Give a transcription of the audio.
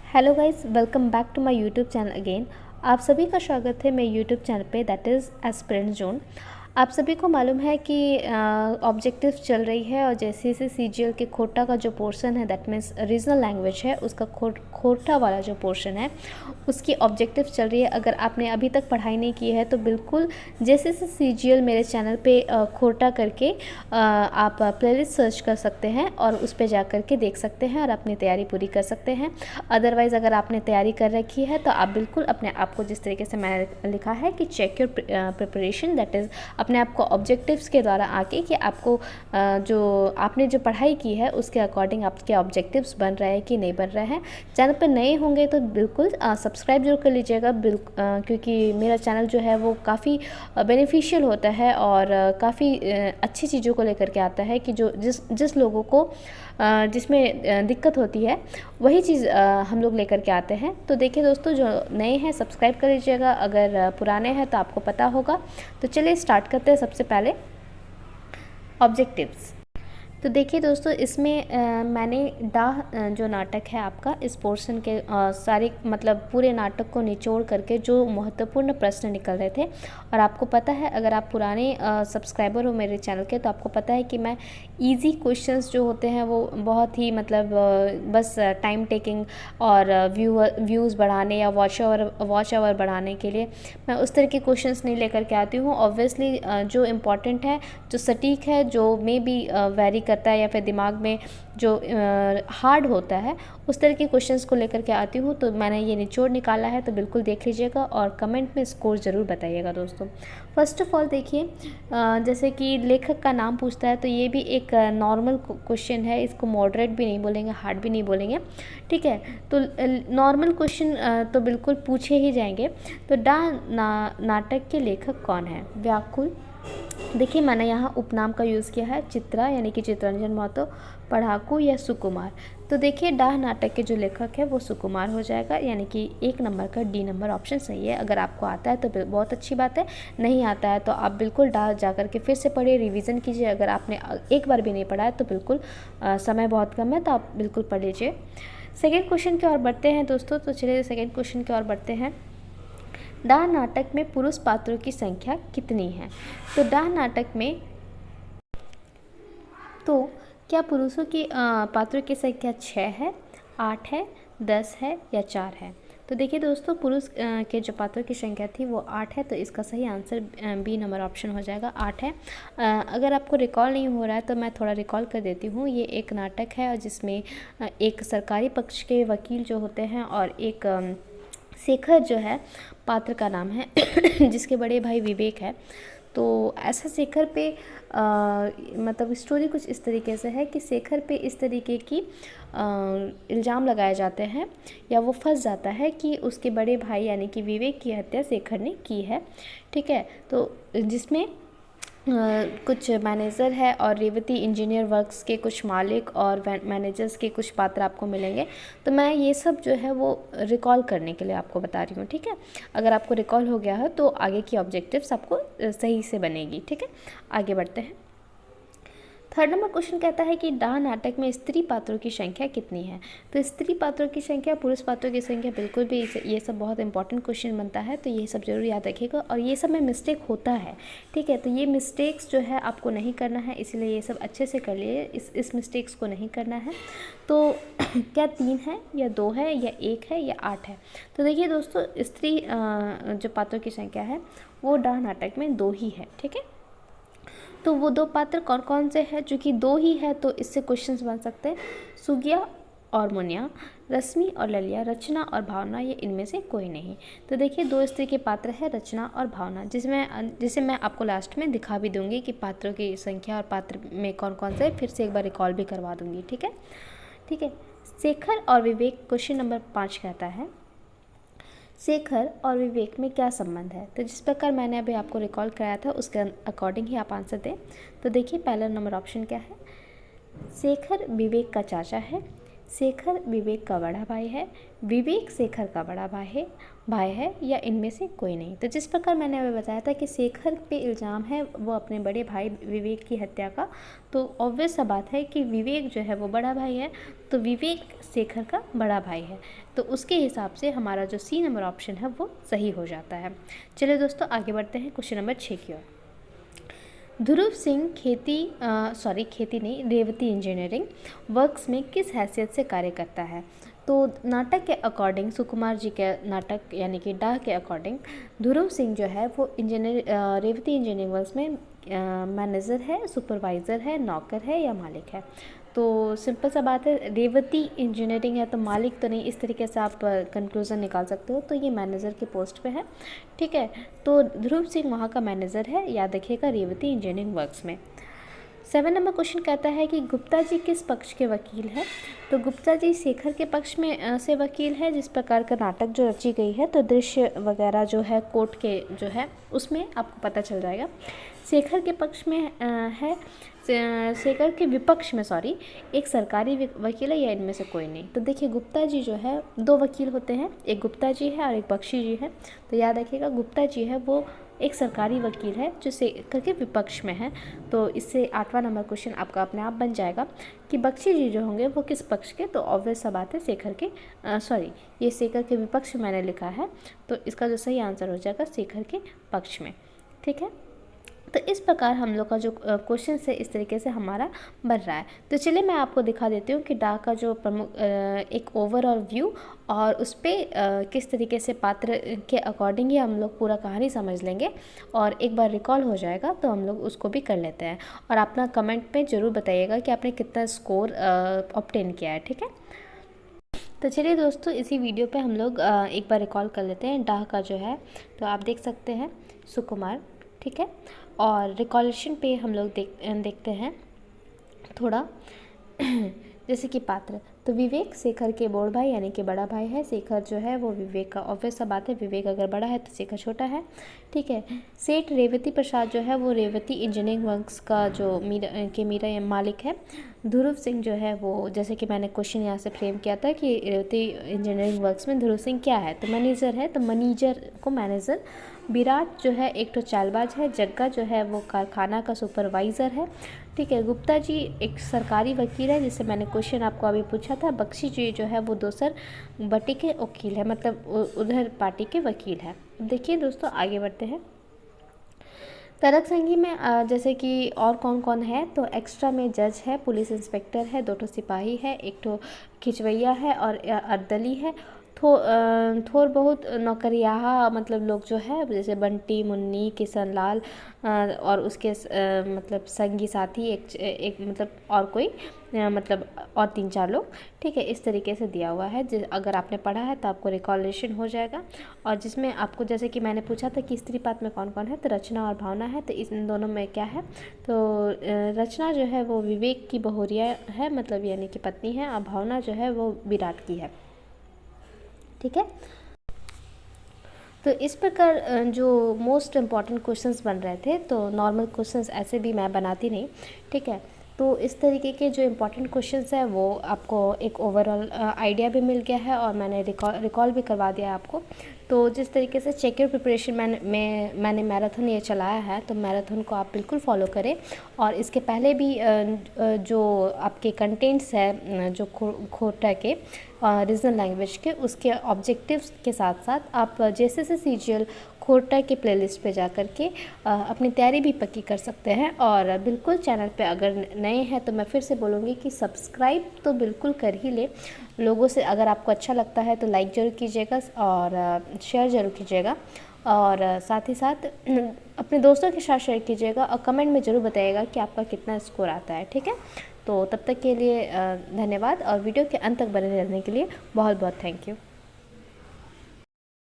Hello guys, welcome back to my YouTube channel again. आप सभी का स्वागत है मेरे यूट्यूब चैनल पे, दैट इज़ एस्पिरेंट जोन। आप सभी को मालूम है कि ऑब्जेक्टिव चल रही है और जैसे जैसे सीजीएल के खोटा का जो पोर्शन है, दैट मीन्स रीजनल लैंग्वेज है, उसका खोटा वाला जो पोर्शन है उसकी ऑब्जेक्टिव चल रही है। अगर आपने अभी तक पढ़ाई नहीं की है तो बिल्कुल जैसे जैसे सीजीएल मेरे चैनल पे खोटा करके आप प्लेलिस्ट सर्च कर सकते हैं और उस पर जा कर के देख सकते हैं और अपनी तैयारी पूरी कर सकते हैं। अदरवाइज़ अगर आपने तैयारी कर रखी है तो आप बिल्कुल अपने आप को, जिस तरीके से मैंने लिखा है कि check your preparation, that is अपने आप को ऑब्जेक्टिव्स के द्वारा आके कि आपको जो आपने जो पढ़ाई की है उसके अकॉर्डिंग आपके ऑब्जेक्टिव्स बन रहे हैं कि नहीं बन रहे हैं। चैनल पर नए होंगे तो बिल्कुल सब्सक्राइब जरूर कर लीजिएगा, क्योंकि मेरा चैनल जो है वो काफ़ी बेनिफिशियल होता है और काफ़ी अच्छी चीज़ों को लेकर के आता है कि जो जिस लोगों को जिसमें दिक्कत होती है वही चीज़ हम लोग लेकर के आते हैं। तो देखिए दोस्तों, जो नए हैं सब्सक्राइब कर लीजिएगा, अगर पुराने हैं तो आपको पता होगा। तो चलिए स्टार्ट करते हैं। सबसे पहले ऑब्जेक्टिव्स। तो देखिए दोस्तों, इसमें मैंने डाह जो नाटक है आपका, इस पोर्शन के सारे मतलब पूरे नाटक को निचोड़ करके जो महत्वपूर्ण प्रश्न निकल रहे थे। और आपको पता है, अगर आप पुराने सब्सक्राइबर हो मेरे चैनल के, तो आपको पता है कि मैं इजी क्वेश्चंस जो होते हैं वो बहुत ही मतलब बस टाइम टेकिंग और व्यूज़ बढ़ाने या वॉच आवर बढ़ाने के लिए मैं उस तरह के क्वेश्चंस नहीं लेकर के आती हूँ। ऑब्वियसली जो इम्पॉर्टेंट है, जो सटीक है, जो मे बी वेरी करता है या फिर दिमाग में जो हार्ड होता है, उस तरह के क्वेश्चंस को लेकर के आती हूँ। तो मैंने ये निचोड़ निकाला है, तो बिल्कुल देख लीजिएगा और कमेंट में स्कोर ज़रूर बताइएगा दोस्तों। फर्स्ट ऑफ ऑल देखिए, जैसे कि लेखक का नाम पूछता है, तो ये भी एक नॉर्मल क्वेश्चन है। इसको मॉडरेट भी नहीं बोलेंगे, हार्ड भी नहीं बोलेंगे, ठीक है। तो नॉर्मल क्वेश्चन तो बिल्कुल पूछे ही जाएंगे। तो नाटक के लेखक कौन है? व्याकुल। देखिए, मैंने यहाँ उपनाम का यूज़ किया है, चित्रा यानी कि चित्तरंजन महतो, पढ़ाकू या सुकुमार। तो देखिए, डाह नाटक के जो लेखक है वो सुकुमार हो जाएगा, यानी कि 1 नंबर का डी नंबर ऑप्शन सही है। अगर आपको आता है तो बहुत अच्छी बात है, नहीं आता है तो आप बिल्कुल डाह जा कर के फिर से पढ़िए, रिवीजन कीजिए। अगर आपने एक बार भी नहीं पढ़ा है तो बिल्कुल समय बहुत कम है तो आप बिल्कुल पढ़ लीजिए। सेकेंड क्वेश्चन की ओर बढ़ते हैं दोस्तों। तो चलिए सेकेंड क्वेश्चन की ओर बढ़ते हैं। डाह नाटक में पुरुष पात्रों की संख्या कितनी है? तो डाह नाटक में तो क्या पुरुषों की पात्रों की संख्या 6 है, 8 है, 10 है या 4 है? तो देखिए दोस्तों, पुरुष के जो पात्रों की संख्या थी वो 8 है, तो इसका सही आंसर बी नंबर ऑप्शन हो जाएगा, 8 है। अगर आपको रिकॉल नहीं हो रहा है तो मैं थोड़ा रिकॉल कर देती हूँ। ये एक नाटक है जिसमें एक सरकारी पक्ष के वकील जो होते हैं और एक शेखर जो है पात्र का नाम है जिसके बड़े भाई विवेक है। तो ऐसा शेखर पे मतलब स्टोरी कुछ इस तरीके से है कि शेखर पे इस तरीके की इल्ज़ाम लगाए जाते हैं या वो फंस जाता है कि उसके बड़े भाई यानी कि विवेक की हत्या शेखर ने की है, ठीक है। तो जिसमें कुछ मैनेजर है और रेवती इंजीनियर वर्क्स के कुछ मालिक और मैनेजर्स के कुछ पात्र आपको मिलेंगे। तो मैं ये सब जो है वो रिकॉल करने के लिए आपको बता रही हूँ, ठीक है। अगर आपको रिकॉल हो गया है तो आगे की ऑब्जेक्टिव्स आपको सही से बनेगी, ठीक है। आगे बढ़ते हैं। थर्ड नंबर क्वेश्चन कहता है कि डाह नाटक में स्त्री पात्रों की संख्या कितनी है? तो स्त्री पात्रों की संख्या, पुरुष पात्रों की संख्या, बिल्कुल भी ये सब बहुत इंपॉर्टेंट क्वेश्चन बनता है, तो ये सब जरूर याद रखिएगा। और ये सब में मिस्टेक होता है, ठीक है। तो ये मिस्टेक्स जो है आपको नहीं करना है, इसलिए ये सब अच्छे से कर लिए, इस मिस्टेक्स को नहीं करना है। तो क्या 3 है या 2 है या 1 है या 8 है? तो देखिए दोस्तों, स्त्री जो पात्रों की संख्या है वो डाह नाटक में 2 ही है, ठीक है। तो वो 2 पात्र कौन कौन से हैं? चूँकि 2 ही है तो इससे क्वेश्चंस बन सकते हैं। सुगिया और मुनिया, रश्मि और ललिया, रचना और भावना, ये इनमें से कोई नहीं। तो देखिए, 2 स्त्री के पात्र हैं, रचना और भावना, जिसे मैं आपको लास्ट में दिखा भी दूंगी कि पात्रों की संख्या और पात्र में कौन कौन से, फिर से एक बार रिकॉल भी करवा दूंगी, ठीक है, ठीक है। शेखर और विवेक, क्वेश्चन नंबर 5 कहता है, शेखर और विवेक में क्या संबंध है? तो जिस प्रकार मैंने अभी आपको रिकॉल कराया था उसके अकॉर्डिंग ही आप आंसर दें। तो देखिए, पहला नंबर ऑप्शन क्या है? शेखर विवेक का चाचा है, शेखर विवेक का बड़ा भाई है, विवेक शेखर का बड़ा भाई है या इनमें से कोई नहीं। तो जिस प्रकार मैंने अभी बताया था कि शेखर पे इल्ज़ाम है वो अपने बड़े भाई विवेक की हत्या का, तो ऑब्वियस सा बात है कि विवेक जो है वो बड़ा भाई है, तो विवेक शेखर का बड़ा भाई है। तो उसके हिसाब से हमारा जो सी नंबर ऑप्शन है वो सही हो जाता है। चलिए दोस्तों आगे बढ़ते हैं क्वेश्चन नंबर 6 की ओर। ध्रुव सिंह खेती नहीं, रेवती इंजीनियरिंग वर्क्स में किस हैसियत से कार्य करता है। तो नाटक के अकॉर्डिंग, सुकुमार जी के नाटक यानी कि डाह के अकॉर्डिंग, ध्रुव सिंह जो है वो रेवती इंजीनियरिंग वर्क्स में मैनेजर है, सुपरवाइज़र है, नौकर है या मालिक है। तो सिंपल सा बात है, रेवती इंजीनियरिंग है तो मालिक तो नहीं, इस तरीके से आप कंक्लूज़न निकाल सकते हो। तो ये मैनेजर के पोस्ट पे है, ठीक है। तो ध्रुव सिंह वहाँ का मैनेजर है, याद रखिएगा, रेवती इंजीनियरिंग वर्क्स में। 7 नंबर क्वेश्चन कहता है कि गुप्ता जी किस पक्ष के वकील हैं। तो गुप्ता जी शेखर के पक्ष में से वकील है। जिस प्रकार का नाटक जो रची गई है तो दृश्य वगैरह जो है कोर्ट के जो है उसमें आपको पता चल जाएगा। शेखर के पक्ष में है, शेखर के विपक्ष में एक सरकारी वकील है या इनमें से कोई नहीं। तो देखिए गुप्ता जी जो है, 2 वकील होते हैं, एक गुप्ता जी है और एक बख्शी जी है। तो याद रखिएगा गुप्ता जी है वो एक सरकारी वकील है जो शेखर के विपक्ष में है। तो इससे 8वां नंबर क्वेश्चन आपका अपने आप बन जाएगा कि बख्शी जी जो होंगे वो किस पक्ष के। तो ऑब्वियस सा बात है शेखर के ये शेखर के विपक्ष में मैंने लिखा है, तो इसका जो सही आंसर हो जाएगा शेखर के पक्ष में, ठीक है। तो इस प्रकार हम लोग का जो क्वेश्चन है इस तरीके से हमारा बन रहा है। तो चलिए मैं आपको दिखा देती हूँ कि डाह का जो प्रमुख एक ओवरऑल व्यू और उस पर किस तरीके से पात्र के अकॉर्डिंग ही हम लोग पूरा कहानी समझ लेंगे और एक बार रिकॉल हो जाएगा तो हम लोग उसको भी कर लेते हैं। और अपना कमेंट में ज़रूर बताइएगा कि आपने कितना स्कोर ऑब्टेन किया है, ठीक है। तो चलिए दोस्तों इसी वीडियो पे हम लोग एक बार रिकॉल कर लेते हैं डाह का जो है। तो आप देख सकते हैं सुकुमार, ठीक है। और रिकॉलेशन पे हम लोग देखते हैं थोड़ा जैसे कि पात्र। तो विवेक शेखर के बड़ भाई यानी कि बड़ा भाई है। शेखर जो है वो विवेक का, ऑब्वियस सा बात है, विवेक अगर बड़ा है तो शेखर छोटा है, ठीक है। सेठ रेवती प्रसाद जो है वो रेवती इंजीनियरिंग वर्क्स का जो मीरा मालिक है। ध्रुव सिंह जो है वो, जैसे कि मैंने क्वेश्चन यहाँ से फ्रेम किया था कि रेवती इंजीनियरिंग वर्क्स में ध्रुव सिंह क्या है, तो मैनेजर है, तो मैनेजर को मैनेजर। विराट जो है एक तो चालबाज है। जग्गा जो है वो कारखाना का सुपरवाइज़र है, ठीक है। गुप्ता जी एक सरकारी वकील है, जिससे मैंने क्वेश्चन आपको अभी पूछा था। बख्शी जी जो है वो दोसर बटी के वकील है, मतलब उधर पार्टी के वकील है। देखिए दोस्तों आगे बढ़ते हैं। तरक संघी में जैसे कि और कौन कौन है, तो एक्स्ट्रा में जज है, पुलिस इंस्पेक्टर है, 2 सिपाही है, 1 खिचवैया है और अर्दली है। थोड़ बहुत नौकरियाहा मतलब लोग जो है जैसे बंटी, मुन्नी, किशन लाल और उसके मतलब संगी साथी एक मतलब और कोई मतलब और 3-4 लोग, ठीक है। इस तरीके से दिया हुआ है। अगर आपने पढ़ा है तो आपको रिकॉलेशन हो जाएगा। और जिसमें आपको जैसे कि मैंने पूछा था कि स्त्री पात्र में कौन कौन है, तो रचना और भावना है। तो इन दोनों में क्या है, तो रचना जो है वो विवेक की बहुरिया है, मतलब यानी कि पत्नी है, और भावना जो है वो विराट की है, ठीक है। तो इस प्रकार जो मोस्ट इम्पॉर्टेंट क्वेश्चंस बन रहे थे, तो नॉर्मल क्वेश्चंस ऐसे भी मैं बनाती नहीं, ठीक है। तो इस तरीके के जो इम्पॉर्टेंट क्वेश्चंस हैं वो आपको एक ओवरऑल आइडिया भी मिल गया है और मैंने रिकॉल भी करवा दिया है आपको। तो जिस तरीके से चेक योर प्रिपरेशन मैंने मैराथन ये चलाया है, तो मैराथन को आप बिल्कुल फॉलो करें। और इसके पहले भी जो आपके कंटेंट्स है जो खोटा के रीजनल लैंग्वेज के, उसके ऑब्जेक्टिव्स के साथ साथ आप जेएसएससी सीजीएल खोटा के प्लेलिस्ट पे जा कर के अपनी तैयारी भी पक्की कर सकते हैं। और बिल्कुल चैनल पे अगर नए हैं तो मैं फिर से बोलूँगी कि सब्सक्राइब तो बिल्कुल कर ही ले। लोगों से अगर आपको अच्छा लगता है तो लाइक ज़रूर कीजिएगा और शेयर ज़रूर कीजिएगा, और साथ ही साथ अपने दोस्तों के साथ शेयर कीजिएगा और कमेंट में ज़रूर बताइएगा कि आपका कितना स्कोर आता है, ठीक है। तो तब तक के लिए धन्यवाद, और वीडियो के अंत तक बने रहने के लिए बहुत बहुत थैंक यू।